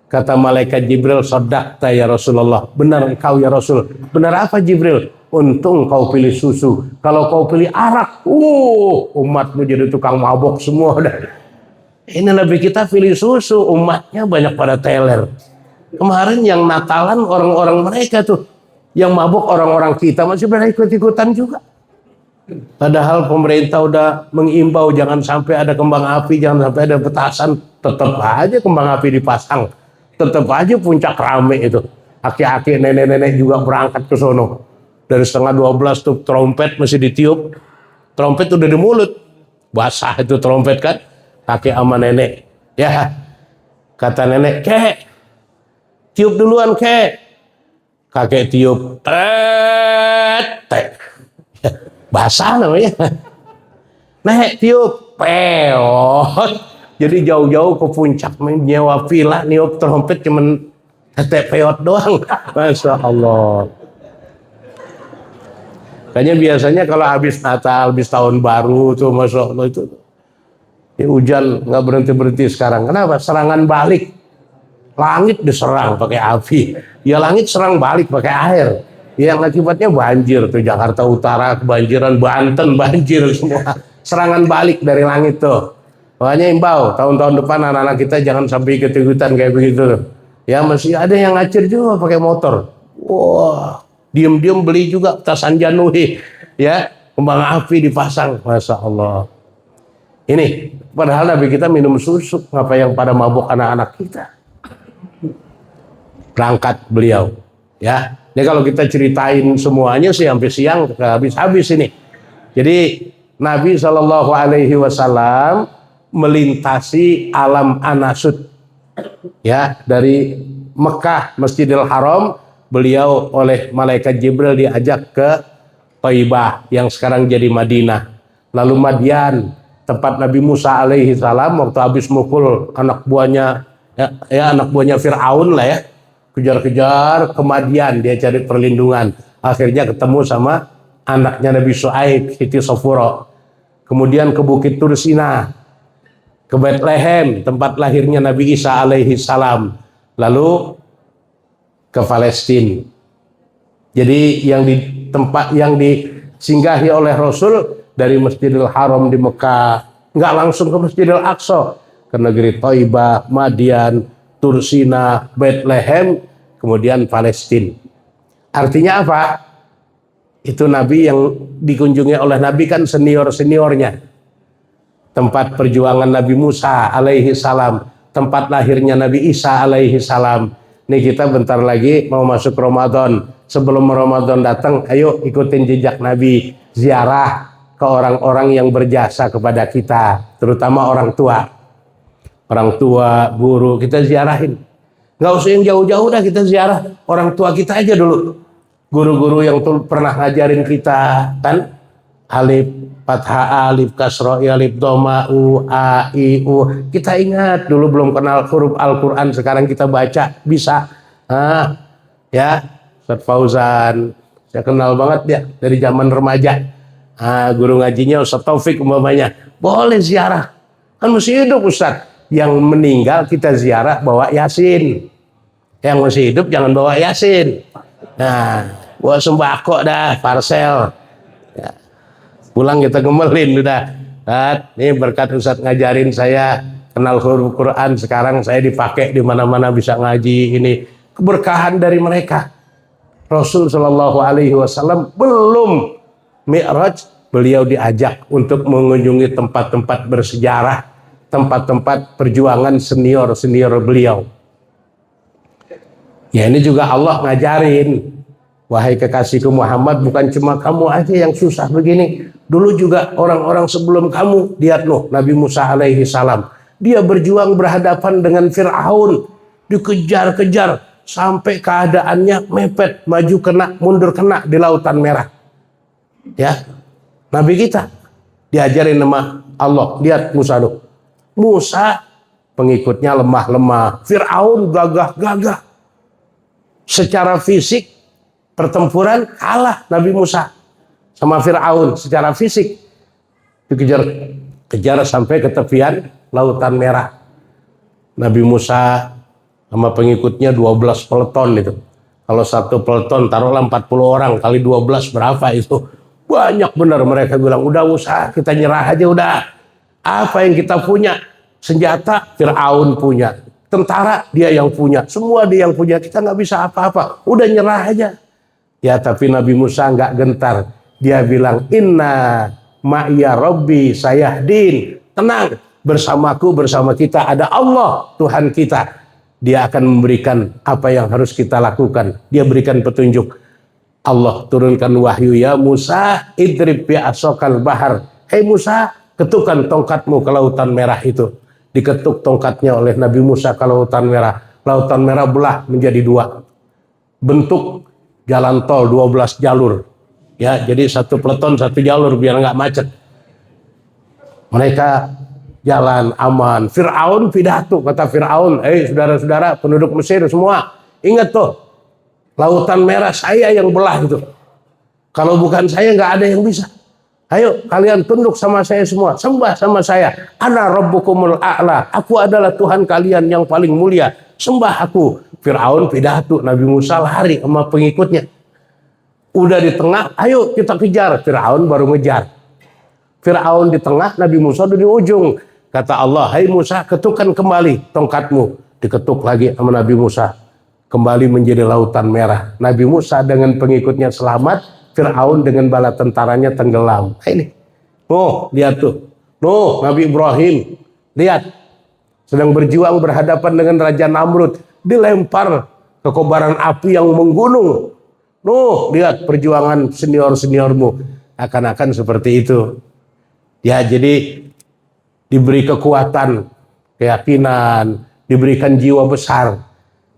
Kata malaikat Jibril, "Shadaqta ya Rasulullah." Benar engkau ya Rasul. Benar apa Jibril? Untung kau pilih susu. Kalau kau pilih arak, umatmu jadi tukang mabok semua. Ini Nabi kita pilih susu, umatnya banyak pada teler. Kemarin yang Natalan orang-orang mereka tuh, yang mabok orang-orang kita masih pada ikut-ikutan juga. Padahal pemerintah udah mengimbau jangan sampai ada kembang api, jangan sampai ada petasan. Tetap aja kembang api dipasang. Tetap aja puncak rame itu. Aki-aki nenek-nenek juga berangkat ke sono. Dari 11:30 tuh trompet masih ditiup. Trompet udah di mulut. Basah itu trompet kan. Kakek sama nenek. Ya. Kata nenek, "Kek, tiup duluan, Kek." Kakek tiup. Tet. Basah namanya. Nek tiup. Peot. Jadi jauh-jauh ke puncak menyewa villa, niup trompet cuman tetek peot doang. Masya Allah. Kayaknya biasanya kalau habis Natal, habis tahun baru tuh, Masya Allah itu ya, hujan nggak berhenti-berhenti sekarang. Kenapa? Serangan balik. Langit diserang pakai api. Ya langit serang balik pakai air. Yang akibatnya banjir tuh, Jakarta Utara kebanjiran, Banten banjir semua. Serangan balik dari langit tuh. Makanya imbau tahun-tahun depan anak-anak kita jangan sampai ikut-ikutan kayak begitu. Ya masih ada yang ngacir juga pakai motor. Wah, diem-diem beli juga petasan Januhi, ya kembang api dipasang, Masya Allah. Ini padahal Nabi kita minum susu, ngapa yang pada mabuk anak-anak kita? Berangkat beliau, ya. Ini kalau kita ceritain semuanya sih sampai siang habis-habis ini. Jadi Nabi Shallallahu Alaihi Wasallam melintasi alam anasut, ya, dari Mekah Masjidil Haram, beliau oleh malaikat Jibril diajak ke Thaibah yang sekarang jadi Madinah, lalu Madian tempat Nabi Musa alaihi salam waktu habis mukul anak buahnya, anak buahnya Fir'aun lah ya, kejar-kejar ke Madian, dia cari perlindungan, akhirnya ketemu sama anaknya Nabi Syuaib, Siti Safura. Kemudian ke Bukit Tursina, ke Bethlehem tempat lahirnya Nabi Isa alaihi salam, lalu ke Palestina. Jadi yang di tempat yang disinggahi oleh Rasul dari Masjidil Haram di Mekah, nggak langsung ke Masjidil Aqsa, ke negeri Thaibah, Madian, Tursina, Bethlehem, kemudian Palestina. Artinya apa? Itu Nabi yang dikunjungi oleh Nabi kan senior-seniornya. Tempat perjuangan Nabi Musa alaihi salam, tempat lahirnya Nabi Isa alaihi salam. Nih kita bentar lagi mau masuk Ramadan. Sebelum Ramadan datang, ayo ikutin jejak Nabi, ziarah ke orang-orang yang berjasa kepada kita, terutama orang tua. Orang tua, guru, kita ziarahin. Nggak usah yang jauh-jauh dah, kita ziarah orang tua kita aja dulu. Guru-guru yang pernah ngajarin kita, kan? Alif, fathah, alif, kasroh, alif, doma, u, a, i, u. Kita ingat dulu belum kenal huruf Al-Quran, sekarang kita baca bisa. Ya, Ustaz Fauzan, saya kenal banget dia dari zaman remaja. Guru ngajinya Ustaz Taufik umpamanya. Boleh ziarah, kan masih hidup Ustaz. Yang meninggal kita ziarah bawa Yasin. Yang masih hidup jangan bawa Yasin. Nah, bawa sembako dah, parcel. Ya. Pulang kita gemelin udah. Ini berkat Ustaz ngajarin saya kenal huruf Quran, sekarang saya dipakai di mana-mana bisa ngaji. Ini keberkahan dari mereka. Rasul Shallallahu Alaihi Wasallam belum Mi'raj, beliau diajak untuk mengunjungi tempat-tempat bersejarah, tempat-tempat perjuangan senior-senior beliau. Ya ini juga Allah ngajarin, wahai kekasihku Muhammad, bukan cuma kamu aja yang susah begini. Dulu juga orang-orang sebelum kamu, lihat loh Nabi Musa alaihi salam. Dia berjuang berhadapan dengan Fir'aun, dikejar-kejar sampai keadaannya mepet, maju kena, mundur kena di Lautan Merah. Ya, Nabi kita diajarin sama Allah. Lihat Musa loh. Musa pengikutnya lemah-lemah, Fir'aun gagah-gagah. Secara fisik pertempuran kalah Nabi Musa sama Fir'aun secara fisik, dikejar sampai ke tepian Lautan Merah. Nabi Musa sama pengikutnya 12 peleton itu. Kalau satu peleton taruhlah 40 orang kali 12 berapa itu? Banyak benar. Mereka bilang, udah Musa kita nyerah aja udah. Apa yang kita punya? Senjata Fir'aun punya, tentara dia yang punya, semua dia yang punya, kita nggak bisa apa-apa, udah nyerah aja. Ya tapi Nabi Musa nggak gentar, dia bilang inna ma'iya rabbi sayahdin, tenang, bersamaku, bersama kita ada Allah Tuhan kita, dia akan memberikan apa yang harus kita lakukan, dia berikan petunjuk. Allah turunkan wahyu, ya Musa idrib bi'asokal bahar, hei Musa ketukkan tongkatmu ke Lautan Merah itu. Diketuk tongkatnya oleh Nabi Musa ke Lautan Merah. Lautan Merah belah menjadi dua. Bentuk jalan tol 12 jalur. Ya, jadi satu peleton satu jalur biar nggak macet. Mereka jalan aman. Fir'aun pidato, kata Fir'aun, saudara-saudara penduduk Mesir semua, ingat tuh, Lautan Merah saya yang belah itu. Kalau bukan saya nggak ada yang bisa. Ayo kalian tunduk sama saya semua, sembah sama saya. Ana rabbukumul a'la, aku adalah Tuhan kalian yang paling mulia, sembah aku. Fir'aun pidato, Nabi Musa lari sama pengikutnya. Udah di tengah, ayo kita kejar. Fir'aun baru ngejar. Fir'aun di tengah, Nabi Musa udah di ujung. Kata Allah, hai Musa ketukkan kembali tongkatmu. Diketuk lagi sama Nabi Musa, kembali menjadi Lautan Merah. Nabi Musa dengan pengikutnya selamat, Fir'aun dengan bala tentaranya tenggelam. Ini, lihat tuh, Nabi Ibrahim, lihat, sedang berjuang berhadapan dengan Raja Namrud, dilempar ke kobaran api yang menggunung. Lihat perjuangan senior-seniormu, akan-akan seperti itu. Ya, jadi diberi kekuatan, keyakinan, diberikan jiwa besar.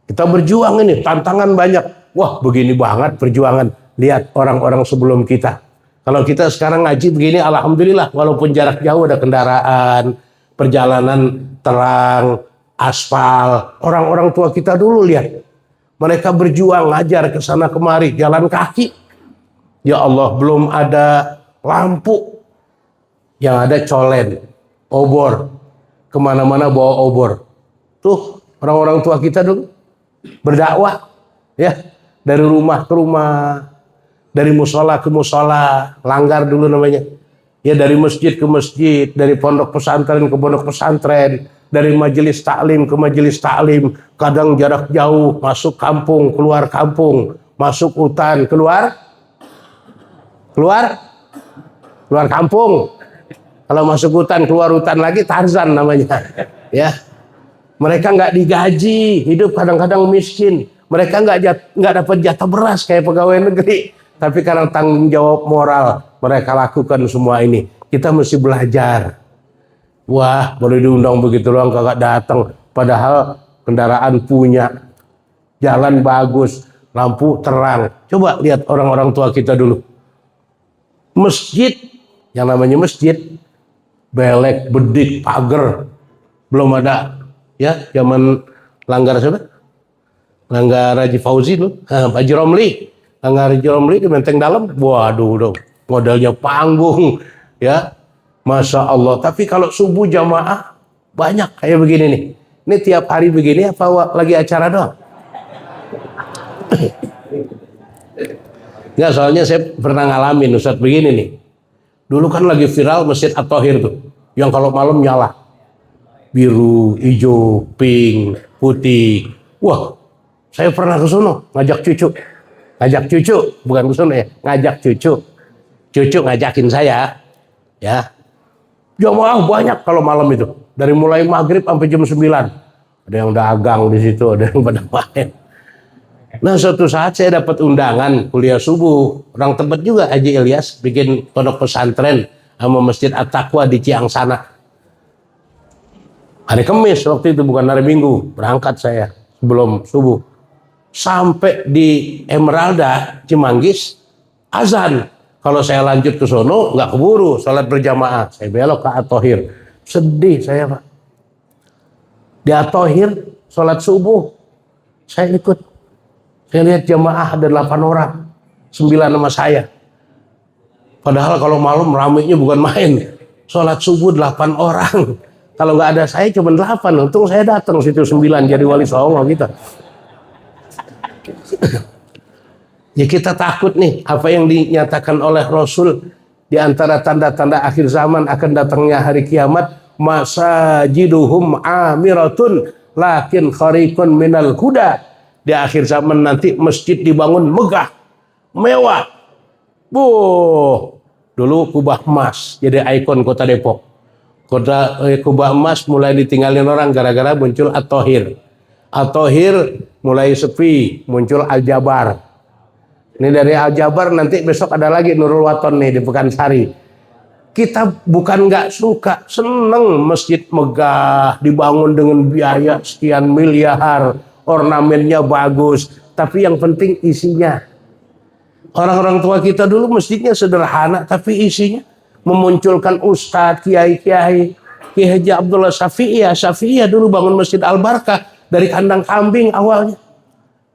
Kita berjuang ini, tantangan banyak. Wah, begini banget perjuangan. Lihat orang-orang sebelum kita. Kalau kita sekarang ngaji begini, alhamdulillah, walaupun jarak jauh ada kendaraan, perjalanan terang, aspal. Orang-orang tua kita dulu lihat, mereka berjuang ngajar ke sana kemari, jalan kaki. Ya Allah, belum ada lampu, yang ada colen, obor, kemana-mana bawa obor. Tuh orang-orang tua kita dulu berdakwah, ya, dari rumah ke rumah. Dari musola ke musola, langgar dulu namanya. Ya dari masjid ke masjid, dari pondok pesantren ke pondok pesantren. dari majelis taklim ke majelis taklim, kadang jarak jauh, masuk kampung, keluar kampung, masuk hutan, keluar kampung. Kalau masuk hutan, keluar hutan lagi, Tarzan namanya. Ya, mereka nggak digaji, hidup kadang-kadang miskin. Mereka nggak dapat jatah beras kayak pegawai negeri. Tapi karena tanggung jawab moral, mereka lakukan semua ini. Kita mesti belajar. Wah, boleh diundang begitu doang kagak datang. Padahal kendaraan punya, jalan bagus, lampu terang. Coba lihat orang-orang tua kita dulu. Masjid, yang namanya masjid, belek, bedik, pagar, belum ada. Ya, zaman Langgar siapa? Langgar Haji Fauzi dulu, Haji Romli. Langgar Haji Romli di Menteng Dalam, waduh dong, modelnya panggung, ya, masya Allah. Tapi kalau subuh jamaah banyak kayak begini nih. Ini tiap hari begini apa lagi acara doang? Nggak, soalnya saya pernah ngalamin Ustadz begini nih. Dulu kan lagi viral Masjid At-Thohir tuh, yang kalau malam nyala, biru, hijau, pink, putih. Wah, saya pernah ke sono ngajak cucu, bukan ke sono ya, ngajak cucu ngajakin saya, ya. Jamaah banyak kalau malam itu, dari mulai maghrib sampai jam 9. Ada yang dagang di situ, ada yang pada main. Nah, suatu saat saya dapat undangan kuliah subuh. Orang tempat juga, Haji Ilyas bikin pondok pesantren sama Masjid At-Taqwa di Ciangsana. Hari Kamis waktu itu, bukan hari Minggu. Berangkat saya sebelum subuh. Sampai di Emeralda, Cimanggis, azan. Kalau saya lanjut ke sono, nggak keburu sholat berjamaah. Saya belok ke At-Thohir. Sedih saya, Pak. Di At-Thohir, sholat subuh. Saya ikut. Saya lihat jamaah ada 8 orang, 9 sama saya. Padahal kalau malam ramainya bukan main. Sholat subuh 8 orang. Kalau nggak ada saya cuma 8. Untung saya datang situ 9 jadi wali songo kita. Ya, kita takut nih apa yang dinyatakan oleh Rasul di antara tanda-tanda akhir zaman akan datangnya hari kiamat. Masajiduhum amiratun lakin kharikun minal huda. Di akhir zaman nanti masjid dibangun megah, mewah. Dulu kubah emas jadi ikon kota Depok. Kubah emas mulai ditinggalin orang gara-gara muncul At-Thohir. At-Thohir mulai sepi, muncul Al-Jabar. Ini dari Al-Jabar nanti besok ada lagi Nurul Waton nih di Pekansari. Kita bukan nggak suka, seneng masjid megah, dibangun dengan biaya sekian miliar. Ornamennya bagus, tapi yang penting isinya. Orang-orang tua kita dulu masjidnya sederhana, tapi isinya memunculkan ustadz, kiai-kiai. Ki Haji Abdullah Syafi'iyah dulu bangun Masjid Al-Barkah dari kandang kambing awalnya.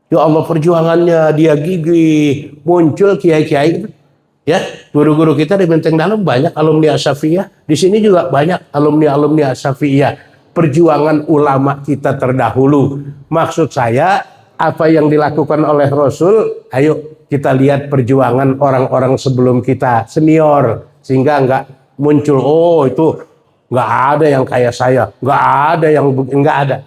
Ya Allah, perjuangannya dia gigih, muncul kiai-kiai. Ya, guru-guru kita di Menteng Dalam banyak alumni Syafi'iyah. Di sini juga banyak alumni Syafi'iyah. Perjuangan ulama kita terdahulu. Maksud saya, apa yang dilakukan oleh Rasul, ayo kita lihat perjuangan orang-orang sebelum kita, senior, sehingga nggak muncul, oh itu nggak ada yang kayak saya, nggak ada yang nggak ada.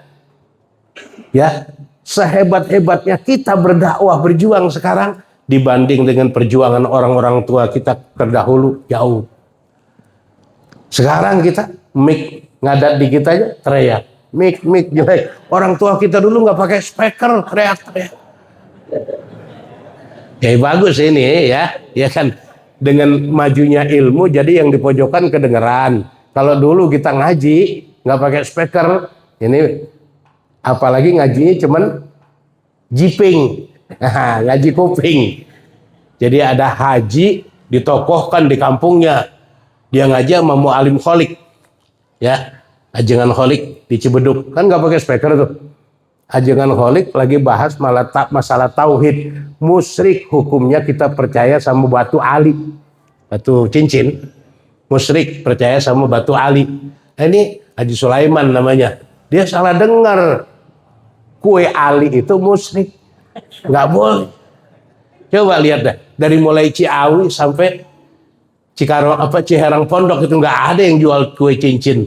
Ya, sehebat-hebatnya kita berdakwah, berjuang sekarang dibanding dengan perjuangan orang-orang tua kita terdahulu jauh. Sekarang kita mic ngadat dikit aja teriak, mic jelek. Orang tua kita dulu nggak pakai speaker, teriak. Ya bagus ini ya kan, dengan majunya ilmu jadi yang di pojokan kedengeran. Kalau dulu kita ngaji nggak pakai speaker, ini apalagi ngajinya cuman jiping, ngaji kuping. Jadi ada haji ditokohkan di kampungnya, dia ngaji sama mu'alim kholik. Ya, ajengan kholik di Cibeduk kan nggak pakai speaker tuh. Ajengan kholik lagi bahas masalah tauhid. Musyrik hukumnya kita percaya sama batu ali, batu cincin. Musyrik percaya sama batu ali. Nah, ini Haji Sulaiman namanya. Dia salah dengar. Kue ali itu musyrik, nggak boleh. Coba lihat dah, dari mulai Ciawi sampai Ciherang Pondok itu nggak ada yang jual kue cincin.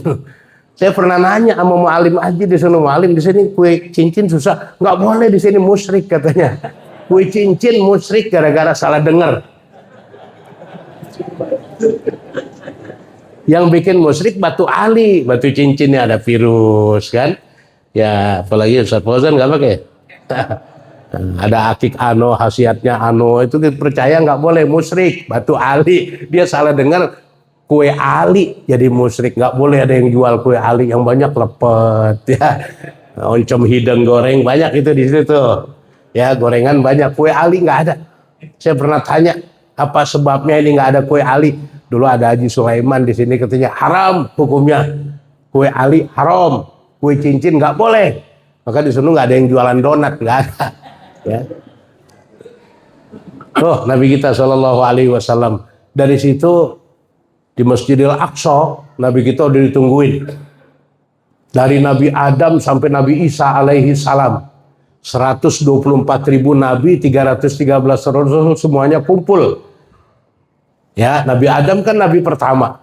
Saya pernah nanya sama mualim aja di sana, mualim di sini kue cincin susah, nggak boleh di sini musyrik katanya. Kue cincin musyrik gara-gara salah dengar. Yang bikin musyrik batu ali, batu cincinnya ada virus kan? Ya apalagi Ustaz Fauzan nggak pakai. Ada akik ano, khasiatnya ano, itu percaya nggak boleh musyrik, batu ali, dia salah dengar. Kue ali jadi musyrik, nggak boleh ada yang jual kue ali yang banyak lepet ya, oncom hideng goreng banyak itu di situ ya, gorengan banyak, kue ali nggak ada. Saya pernah tanya apa sebabnya ini nggak ada kue ali. Dulu ada Haji Sulaiman di sini katanya haram hukumnya, kue ali haram, kue cincin nggak boleh, maka di sana nggak ada yang jualan donat, nggak ada ya. Oh Nabi kita Shallallahu Alaihi Wasallam dari situ di Masjidil Aqsa, Nabi kita udah ditungguin. Dari Nabi Adam sampai Nabi Isa alaihi salam. 124.000 Nabi, 313 Rasul semuanya kumpul. Ya, Nabi Adam kan Nabi pertama.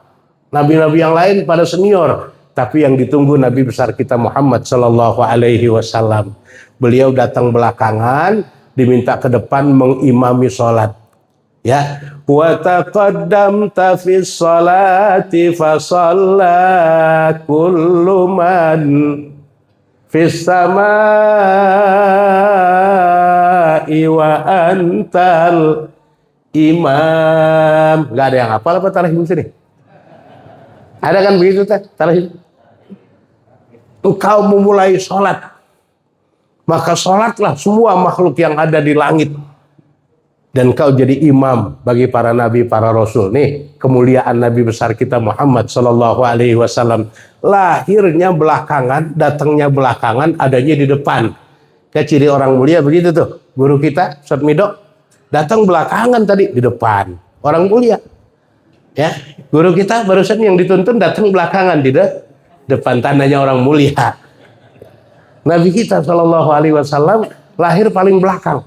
Nabi-Nabi yang lain pada senior. Tapi yang ditunggu Nabi besar kita Muhammad Sallallahu Alaihi Wasallam. Beliau datang belakangan, diminta ke depan mengimami sholat. Ya, wa taqaddamta fi sholati fa shalla kullu man fis samai wa antal imam. Enggak ada yang hafal apa tarhim sini? Ada kan begitu teh tarhim? Engkau memulai sholat, maka sholatlah semua makhluk yang ada di langit. Dan kau jadi imam bagi para nabi, para rasul. Nih kemuliaan Nabi besar kita Muhammad Sallallahu Alaihi Wasallam. Lahirnya belakangan, datangnya belakangan, adanya di depan. Kayak ciri orang mulia begitu tuh. Guru kita, Ustaz Mido, datang belakangan tadi di depan. Orang mulia. Ya, guru kita barusan yang dituntun datang belakangan di depan, tandanya orang mulia. Nabi kita Sallallahu Alaihi Wasallam lahir paling belakang.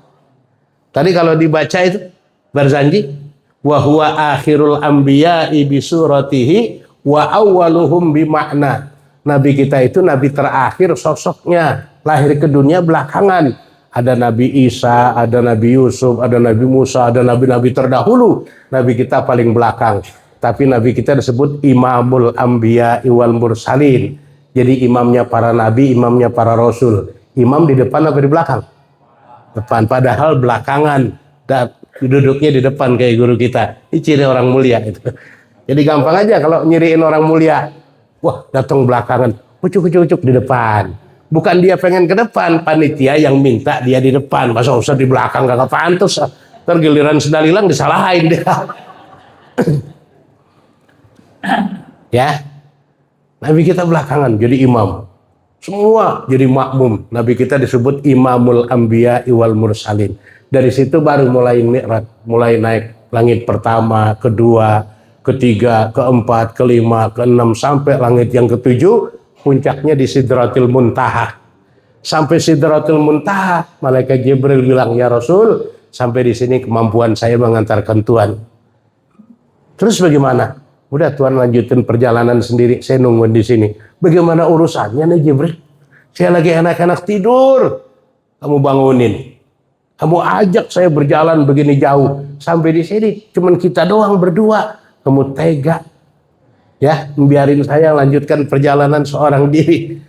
Tadi kalau dibaca itu berjanji wa huwa akhirul anbiya'i bi suratihi wa awwaluhum bi makna. Nabi kita itu nabi terakhir sosoknya, lahir ke dunia belakangan. Ada Nabi Isa, ada Nabi Yusuf, ada Nabi Musa, ada nabi-nabi terdahulu. Nabi kita paling belakang. Tapi nabi kita disebut imamul anbiya'i wal mursalin. Jadi imamnya para nabi, imamnya para rasul. Imam di depan apa di belakang? Depan, padahal belakangan, duduknya di depan kayak guru kita. Ini ciri orang mulia itu. Jadi gampang aja kalau nyiriin orang mulia. Wah, datang belakangan, ucuk di depan. Bukan dia pengen ke depan, panitia yang minta dia di depan. Masa usah di belakang, gak pantas. Tergiliran sedalilang disalahin dia. Ya, Nabi kita belakangan jadi imam. Semua jadi makmum. Nabi kita disebut imamul anbiya wal mursalin. Dari situ baru mulai mi'raj, mulai naik langit pertama, kedua, ketiga, keempat, kelima, keenam sampai langit yang ketujuh, puncaknya di Sidratil Muntaha. Sampai Sidratil Muntaha, malaikat Jibril bilang, "Ya Rasul, sampai di sini kemampuan saya mengantarkan Tuhan." Terus bagaimana? Udah Tuhan lanjutin perjalanan sendiri, saya nungguin di sini. Bagaimana urusannya nih Jibril? Saya lagi enak-enak tidur, kamu bangunin. Kamu ajak saya berjalan begini jauh sampai di sini, cuman kita doang berdua. Kamu tega, ya, membiarin saya lanjutkan perjalanan seorang diri.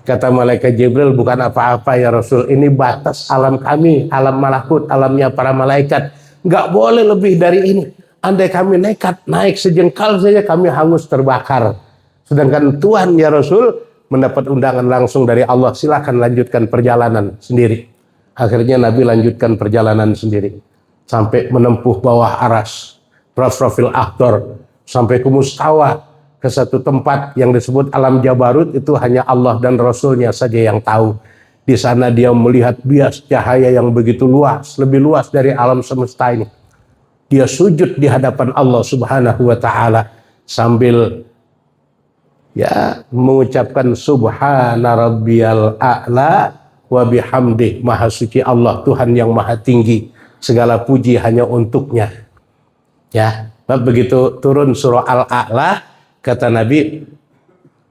Kata malaikat Jibril, bukan apa-apa ya Rasul. Ini batas alam kami, alam malakut, alamnya para malaikat. Nggak boleh lebih dari ini. Andai kami nekat naik sejengkal saja kami hangus terbakar. Sedangkan Tuhan ya Rasul mendapat undangan langsung dari Allah, silakan lanjutkan perjalanan sendiri. Akhirnya Nabi lanjutkan perjalanan sendiri sampai menempuh bawah aras, Rafrafil Akhdar, sampai ke Mustawa, ke satu tempat yang disebut alam Jabarut. Itu hanya Allah dan Rasulnya saja yang tahu. Di sana dia melihat bias cahaya yang begitu luas, lebih luas dari alam semesta ini. Dia sujud di hadapan Allah Subhanahu wa Ta'ala sambil ya mengucapkan subhana rabbiyal a'la wa bihamdih, maha suci Allah Tuhan yang maha tinggi, segala puji hanya untuknya. Ya, begitu turun surah Al-A'la, kata Nabi,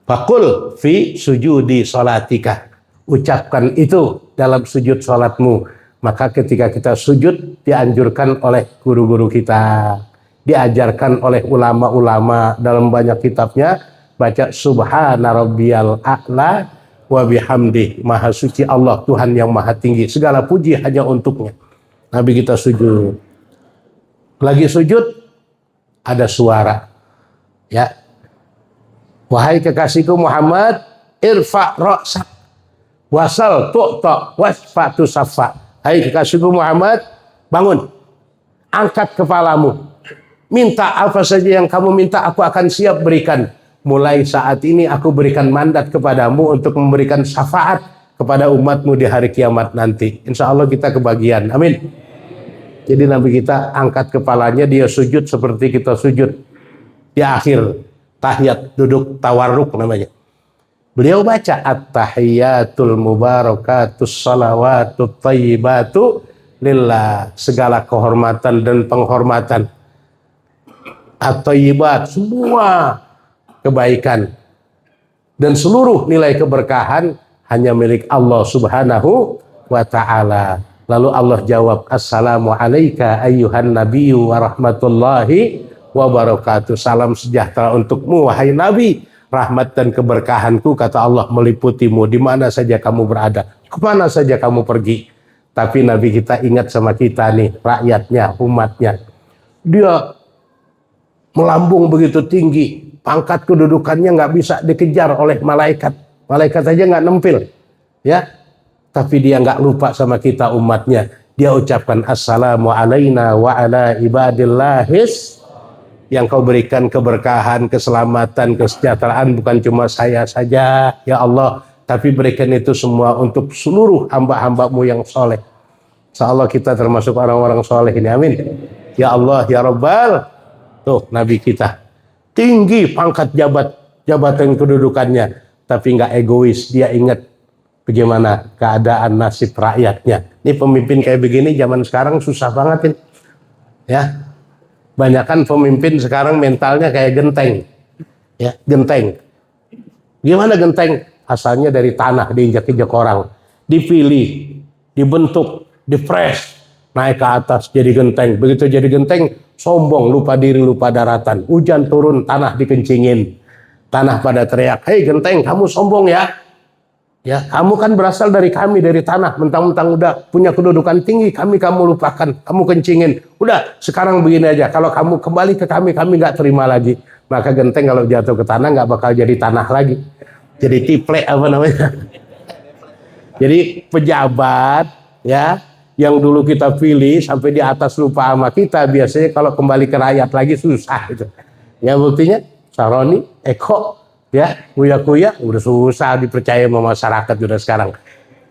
Fakul fi sujudi sholatika. Ucapkan itu dalam sujud sholatmu. Maka ketika kita sujud dianjurkan oleh guru-guru kita, diajarkan oleh ulama-ulama dalam banyak kitabnya, baca subhana rabbiyal a'la wa bihamdi. Maha suci Allah, Tuhan yang maha tinggi, segala puji hanya untuknya. Nabi kita sujud. Lagi sujud ada suara. Ya. Wahai kekasihku Muhammad, irfa ra'sak wasal tu'ta wasfatu safa. Hai kekasihku Muhammad, bangun, angkat kepalamu, minta apa saja yang kamu minta, aku akan siap berikan. Mulai saat ini aku berikan mandat kepadamu untuk memberikan syafaat kepada umatmu di hari kiamat nanti. Insya Allah kita kebagian, amin. Jadi Nabi kita angkat kepalanya, dia sujud seperti kita sujud di akhir tahiyat, duduk tawarruk namanya. Beliau baca at-tahiyatul mubarakatus salawatut thayyibatu lillah, segala kehormatan dan penghormatan, at-thayyibat, semua kebaikan dan seluruh nilai keberkahan hanya milik Allah Subhanahu wa ta'ala. Lalu Allah jawab, assalamu alayka ayyuhan nabiyyu wa rahmatullahi wa barakatuh. Salam sejahtera untukmu wahai Nabi, rahmat dan keberkahanku kata Allah meliputimu di mana saja kamu berada, kemana saja kamu pergi. Tapi Nabi kita ingat sama kita nih, rakyatnya, umatnya. Dia melambung begitu tinggi, pangkat kedudukannya nggak bisa dikejar oleh malaikat. Malaikat aja nggak nempil, ya. Tapi dia nggak lupa sama kita umatnya. Dia ucapkan assalamu alaina wa ala ibadillahis, yang kau berikan keberkahan, keselamatan, kesejahteraan bukan cuma saya saja ya Allah, tapi berikan itu semua untuk seluruh hamba-hambamu yang soleh. Insyaallah kita termasuk orang-orang soleh ini, amin. Ya Allah ya Rabbal. Tuh Nabi kita tinggi pangkat jabatan kedudukannya, tapi nggak egois. Dia ingat bagaimana keadaan nasib rakyatnya. Ini pemimpin kayak begini zaman sekarang susah banget ini, ya. Banyakan pemimpin sekarang mentalnya kayak genteng, ya, genteng. Gimana genteng? Asalnya dari tanah, diinjak-injak orang, dipilih, dibentuk, dipres, naik ke atas jadi genteng. Begitu jadi genteng, sombong, lupa diri, lupa daratan. Hujan turun, tanah dikencingin, tanah pada teriak, hei genteng, kamu sombong ya? Ya, kamu kan berasal dari kami, dari tanah, mentang-mentang udah punya kedudukan tinggi, kamu lupakan, kamu kencingin. Udah, sekarang begini aja, kalau kamu kembali ke kami nggak terima lagi. Maka genteng kalau jatuh ke tanah nggak bakal jadi tanah lagi, jadi tiplek apa namanya. Jadi pejabat, ya, yang dulu kita pilih sampai di atas lupa sama kita, biasanya kalau kembali ke rakyat lagi susah gitu. Ya buktinya, Saroni, Eko, ya, kuya-kuya udah susah dipercaya sama masyarakat udah sekarang,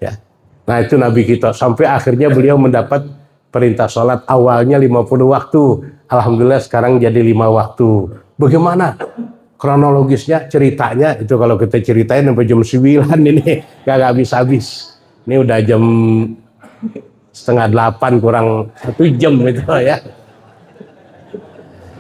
ya. Nah itu Nabi kita sampai akhirnya beliau mendapat perintah sholat awalnya 50 waktu, alhamdulillah sekarang jadi 5 waktu. Bagaimana kronologisnya, ceritanya itu kalau kita ceritain sampai jam 9 ini gak habis-habis. Ini udah jam setengah 8 kurang 1 jam gitu ya.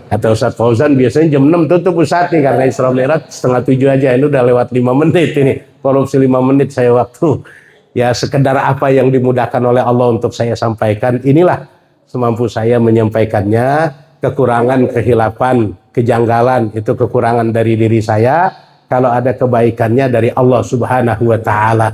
Kata Ustaz Fauzan biasanya jam 6 tutup Ustaz nih karena Isra Mi'raj setengah 7 aja, ini udah lewat 5 menit ini, korupsi 5 menit saya waktu. Ya sekedar apa yang dimudahkan oleh Allah untuk saya sampaikan, inilah semampu saya menyampaikannya. Kekurangan, kehilapan, kejanggalan itu kekurangan dari diri saya, kalau ada kebaikannya dari Allah Subhanahu wa ta'ala.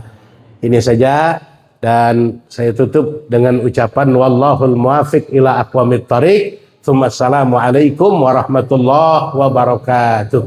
Ini saja dan saya tutup dengan ucapan wallahul muwafiq ila aqwamit thariq. Assalamualaikum warahmatullahi wabarakatuh.